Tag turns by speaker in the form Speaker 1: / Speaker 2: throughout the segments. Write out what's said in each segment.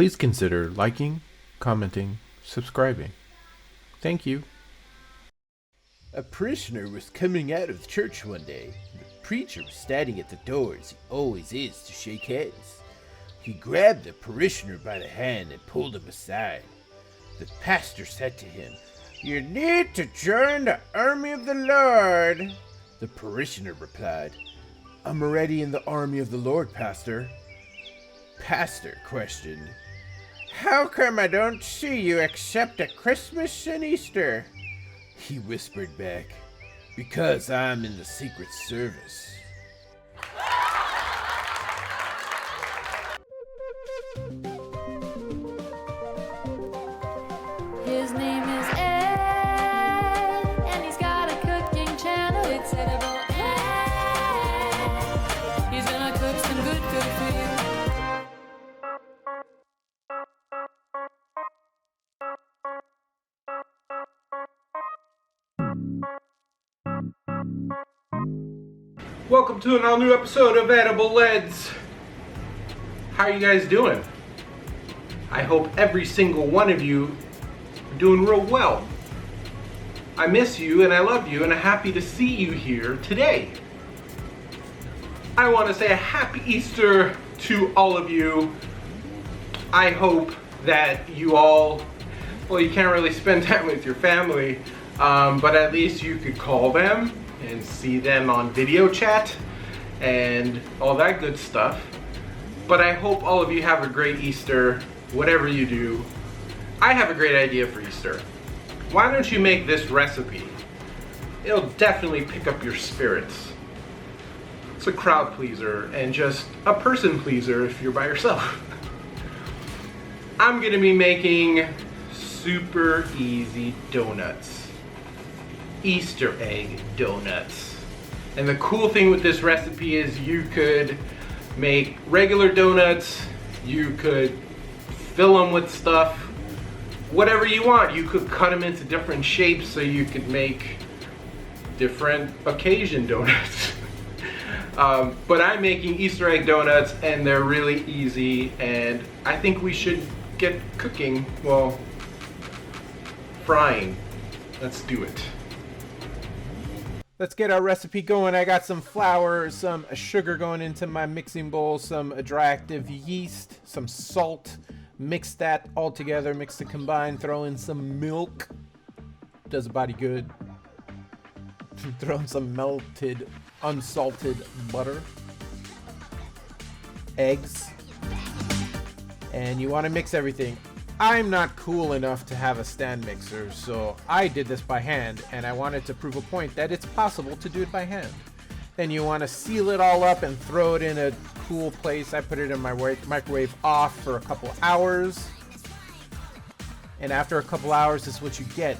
Speaker 1: Please consider liking, commenting, subscribing. Thank you.
Speaker 2: A parishioner was coming out of church one day. The preacher was standing at the door as he always is to shake hands. He grabbed the parishioner by the hand and pulled him aside. The pastor said to him, "You need to join the army of the Lord." The parishioner replied, "I'm already in the army of the Lord, Pastor." Pastor questioned, "How come I don't see you except at Christmas and Easter?" He whispered back, "Because I'm in the Secret Service."
Speaker 3: His name is Ed, and he's got a cooking channel. It's Edible Ed. He's gonna cook some good food for you.
Speaker 1: Welcome to an all-new episode of Edible Eds. How are you guys doing? I hope every single one of you are doing real well. I miss you and I love you and I'm happy to see you here today. I want to say a happy Easter to all of you. I hope that you all, well, you can't really spend time with your family, but at least you could call them and see them on video chat and all that good stuff. But I hope all of you have a great Easter, whatever you do. I have a great idea for Easter. Why don't you make this recipe? It'll definitely pick up your spirits. It's a crowd pleaser and just a person pleaser if you're by yourself. I'm gonna be making super easy donuts. Easter egg donuts. And the cool thing with this recipe is you could make regular donuts, you could fill them with stuff, whatever you want. You could cut them into different shapes so you could make different occasion donuts. But I'm making Easter egg donuts and they're really easy, and I think we should get cooking, well, frying. Let's do it. Let's get our recipe going. I got some flour, some sugar going into my mixing bowl, some dry active yeast, some salt. Mix that all together, mix it combined, throw in some milk. Does the body good. Throw in some melted, unsalted butter. Eggs. And you want to mix everything. I'm not cool enough to have a stand mixer, so I did this by hand, and I wanted to prove a point that it's possible to do it by hand. Then you want to seal it all up and throw it in a cool place. I put it in my microwave off for a couple hours. And after a couple hours, this is what you get.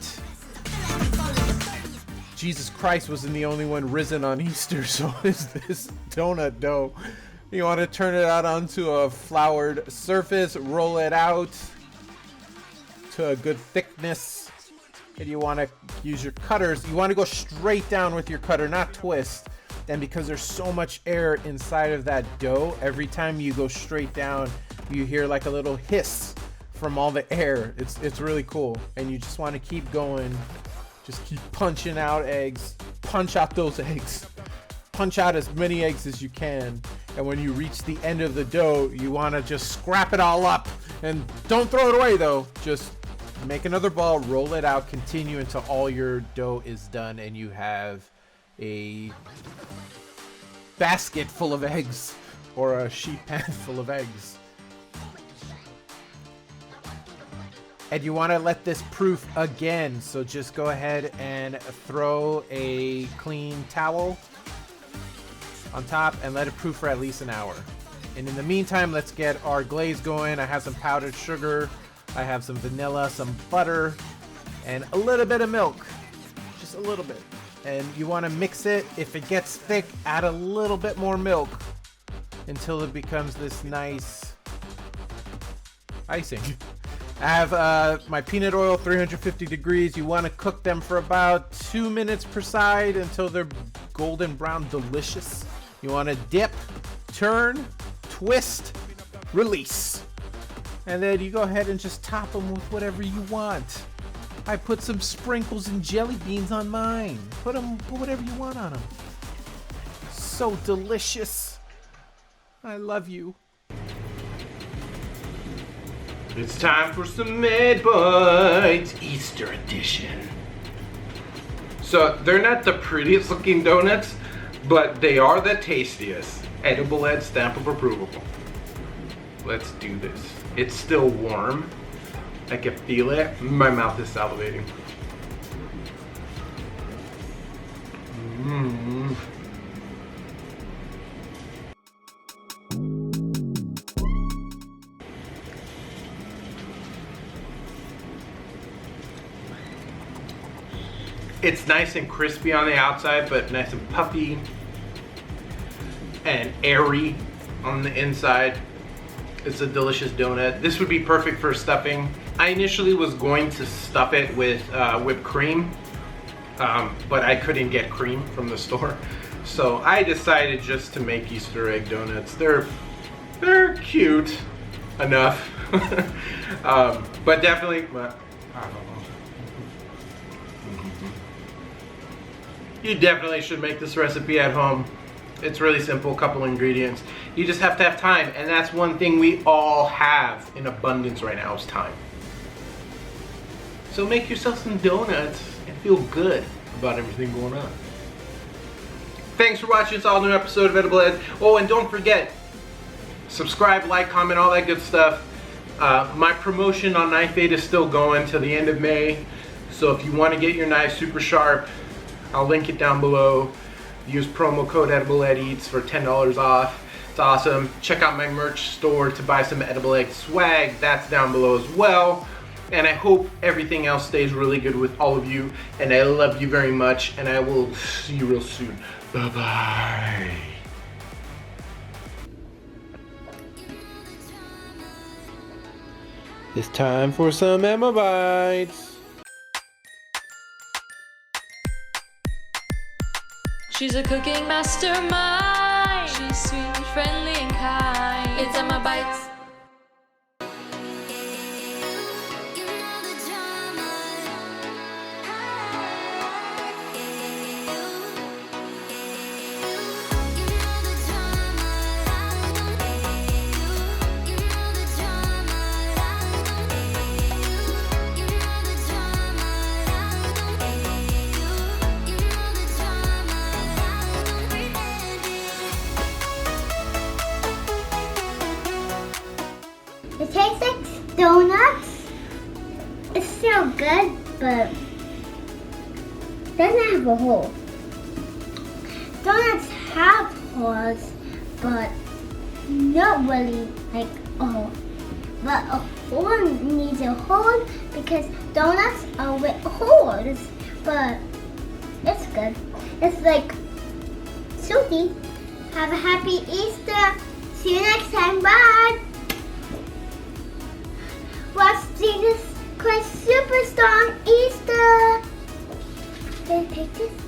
Speaker 1: Jesus Christ wasn't the only one risen on Easter, so is this donut dough. You want to turn it out onto a floured surface, roll it out to a good thickness, and you want to use your cutters. You want to go straight down with your cutter, not twist. And because there's so much air inside of that dough, every time you go straight down, you hear like a little hiss from all the air. It's really cool, and you just want to keep going. Just keep punching out eggs. Punch out those eggs. Punch out as many eggs as you can. And when you reach the end of the dough, you want to just scrap it all up. And don't throw it away though. Just make another ball, roll it out, continue until all your dough is done and you have a basket full of eggs or a sheet pan full of eggs. And you want to let this proof again, so just go ahead and throw a clean towel on top and let it proof for at least an hour. And in the meantime, let's get our glaze going. I have some powdered sugar, I have some vanilla, some butter, and a little bit of milk, just a little bit. And you want to mix it. If it gets thick, add a little bit more milk until it becomes this nice icing. I have my peanut oil, 350 degrees. You want to cook them for about 2 minutes per side until they're golden brown, delicious. You want to dip, turn, twist, release.
Speaker 2: And then you go ahead and just top them with whatever you want. I put some sprinkles and jelly beans on mine. Put whatever you want on them. So delicious. I love you.
Speaker 1: It's time for some Med Bites Easter edition. So they're not the prettiest looking donuts, but they are the tastiest. Edible Ed stamp of approval. Let's do this. It's still warm. I can feel it. My mouth is salivating. Mmm. It's nice and crispy on the outside, but nice and puffy and airy on the inside. It's a delicious donut. This would be perfect for stuffing. I initially was going to stuff it with whipped cream, but I couldn't get cream from the store. So I decided just to make Easter egg donuts. They're cute enough, but definitely, I don't know. You definitely should make this recipe at home. It's really simple, couple ingredients. You just have to have time, and that's one thing we all have in abundance right now is time. So make yourself some donuts and feel good about everything going on. Thanks for watching this all new episode of Edible Ed. Oh, and don't forget, subscribe, like, comment, all that good stuff. My promotion on Knife Aid is still going till the end of May. So if you want to get your knife super sharp, I'll link it down below. Use promo code EdibleEdEats for $10 off. It's awesome. Check out my merch store to buy some Edible Egg swag. That's down below as well. And I hope everything else stays really good with all of you. And I love you very much. And I will see you real soon. Bye-bye. It's time for some Emma Bites.
Speaker 3: She's a cooking mastermind. She's sweet, friendly, and kind. It's Emma Bites.
Speaker 4: It tastes like donuts. It's still good, but doesn't have a hole. Donuts have holes, but not really like a hole. But a hole needs a hole because donuts are with holes. But it's good. It's like salty. Have a happy Easter. See you next time. Bye. Watch Jesus Christ Superstar on Easter. Can I take this?